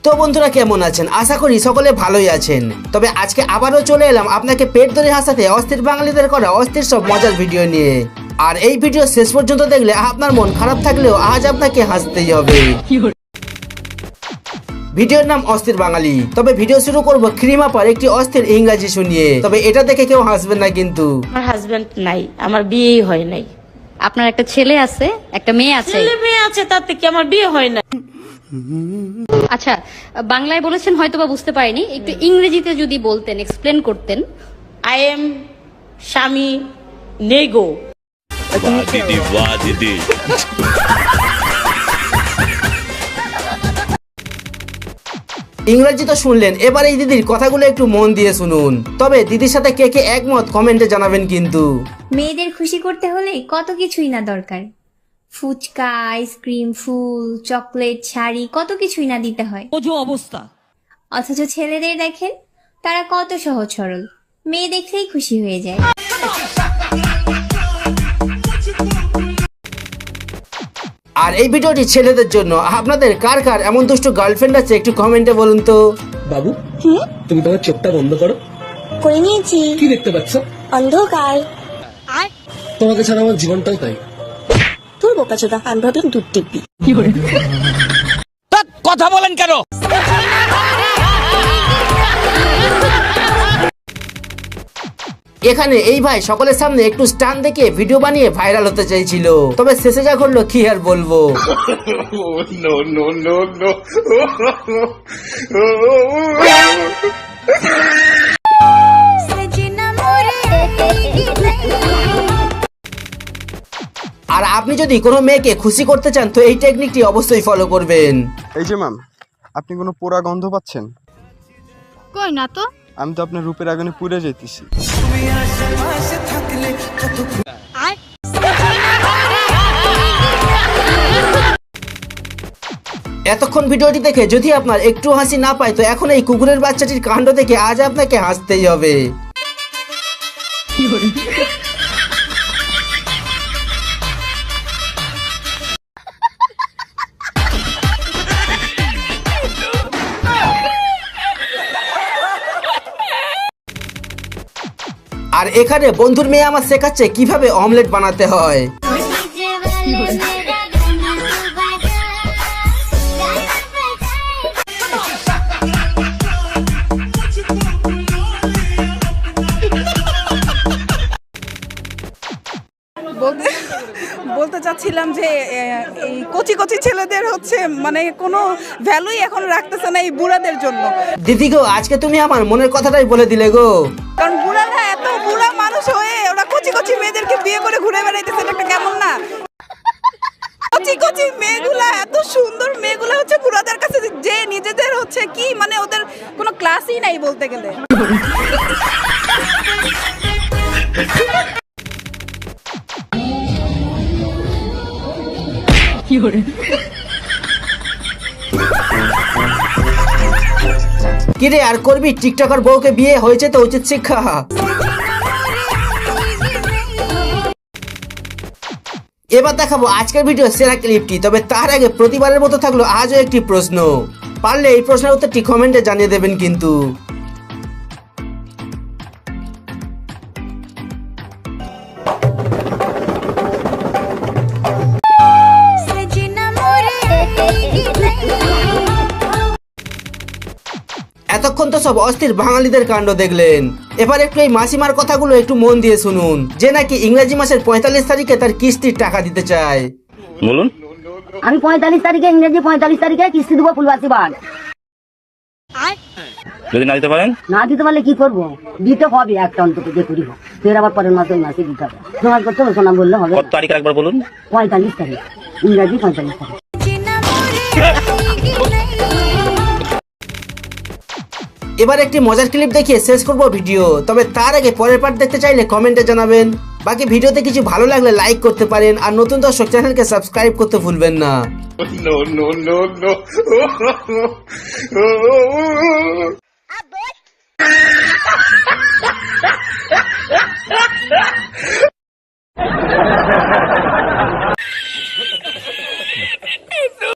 তো বন্ধুরা কেমন আছেন? আশা করি সকলে ভালোই আছেন। তবে আজকে আবারও চলে এলাম আপনাকে পেট ধরে হাসাতে অস্থির বাঙালিদের করা অস্থির সব মজার ভিডিও নিয়ে। আর এই ভিডিও শেষ পর্যন্ত দেখলে আপনার মন খারাপ থাকলেও আজ আপনাকে হাসতেই হবে। ভিডিওর নাম অস্থির বাঙালি। তবে ভিডিও শুরু করব ক্রিমাপার একটি অস্থির ইংরাজি শুনিয়ে। তবে এটা দেখে কেউ হাসবেন না কিন্তু। আমার হাজবেন্ড নাই, আমার বিয়েই হয় নাই। আপনার একটা ছেলে আছে, একটা মেয়ে আছে। ছেলে মেয়ে আছে, তাতে কি আমার বিয়ে হয় না? আচ্ছা, বাংলায় বলেছেন হয়তোবা বুঝতে পারিনি, একটু ইংরেজিতে যদি বলতেন, এক্সপ্লেন করতেন। আই এম স্বামী নেগো। ইংরেজি তো শুনলেন, এবার এই দিদির কথাগুলো একটু মন দিয়ে শুনুন। তবে দিদির সাথে কে কে একমত কমেন্টে জানাবেন কিন্তু। মেয়েদের খুশি করতে হলে কত কিছুই না দরকার। ফুচকা, আইসক্রিম, ফুল, চকলেট, শাড়ি, কত কিছুই না দিতে হয়। অবস্থা। অথচ ছেলেদের দেখেন, তারা কত সহজ সরল, মেয়ে দেখলেই খুশি হয়ে যায়। আর এই ভিডিওটি ছেলেদের জন্য। আপনাদের কার কার এমন দুষ্ট গার্লফ্রেন্ড আছে একটু কমেন্টে বলুন তো। বাবু, তুমি তোমার চোখটা বন্ধ করো। করে নিয়েছি। কি দেখতে পাচ্ছ? অন্ধকার। তোমাকে ছাড়া আমার জীবনটাও তাই। তোর বোকা চোদা, আমি ভাবলাম দুধ টিপবি। কথা বলেন কেন? এখানে এই ভাই সকলের সামনে একটু স্টান দেখে ভিডিও বানিয়ে ভাইরাল হতে চাইছিল। তবে শেষে যা করলো কি আর বলবো। আর আপনি যদি কোনো মেয়েকে খুশি করতে চান তো এই টেকনিকটি অবশ্যই ফলো করবেন। এই যে ম্যাম, আপনি কোনো পোড়া গন্ধ পাচ্ছেন? কই না তো। আমি তো আপনার রূপের আগুনে পুড়ে যাইতেছি। এতক্ষণ ভিডিওটি দেখে যদি আপনার একটু হাসি না পায় তো এখন এই কুকুরের বাচ্চাটির কাণ্ড দেখে আজ আপনাকে হাসতেই হবে। আর এখানে বন্ধুর মেয়ে আমার শেখাচ্ছে কিভাবে অমলেট বানাতে হয়। বলতে চাচ্ছিলাম যে এই কচি কচি ছেলেদের হচ্ছে মানে কোনো ভ্যালুই এখন রাখতেছে না এই বুড়াদের জন্য। দিদি গো, আজকে তুমি আমার মনের কথাটাই বলে দিলে গো। কারণ বুড়ারা এত বুড়া মানুষ হয়ে ওরা কচি কচি মেয়েদেরকে বিয়ে করে ঘুরে বেড়াইতেছে, এটা কেমন না? কচি কচি মেয়েগুলা, এত সুন্দর মেয়েগুলা হচ্ছে বুড়াদের কাছে যে নিজেদের হচ্ছে কি মানে ওদের কোনো ক্লাসই নাই বলতে গেলে। কিরে আর করবি, টিকটকার বউকে বিয়ে হয়েছে তো উচিত শিক্ষা। এবার দেখাবো আজকের ভিডিও সেরা ক্লিপটি। তবে তার আগে প্রতিবারের মতো থাকলো আজও একটি প্রশ্ন। পারলে এই প্রশ্নের উত্তরটি কমেন্টে জানিয়ে দেবেন কিন্তু। এতক্ষণ তো সব অস্থির বাঙালিদের কাণ্ড দেখলেন। এবার একটু এই মাসিমার কথাগুলো একটু মন দিয়ে শুনুন, যে নাকি ইংরেজি মাসের 45 তারিখে তার কিস্তির টাকা দিতে চায়। বলুন। আমি 45 তারিখে, ইংরেজি 45 তারিখে কিস্তি দেবো ফুলবাসী বাগ। যদি না দিতে পারেন? না দিতে পারলে কি করবো? দিতে হবে একটা অন্তত, যে করি হোক। ফের আবার পরের মাসে মাসে দিতে হবে। জমা করতে হবে, সোনা বললে হবে। কত তারিখ একবার বলুন? 45 তারিখ, ইংরেজি 45 তারিখ। এবার একটি মজার ক্লিপ দেখিয়ে শেষ করব ভিডিও। তবে তার আগে পরের পার্ট দেখতে চাইলে কমেন্টে জানাবেন। বাকি ভিডিওতে কিছু ভালো লাগলে লাইক করতে পারেন। আর নতুন দর্শক চ্যানেলকে সাবস্ক্রাইব করতে ভুলবেন না। No.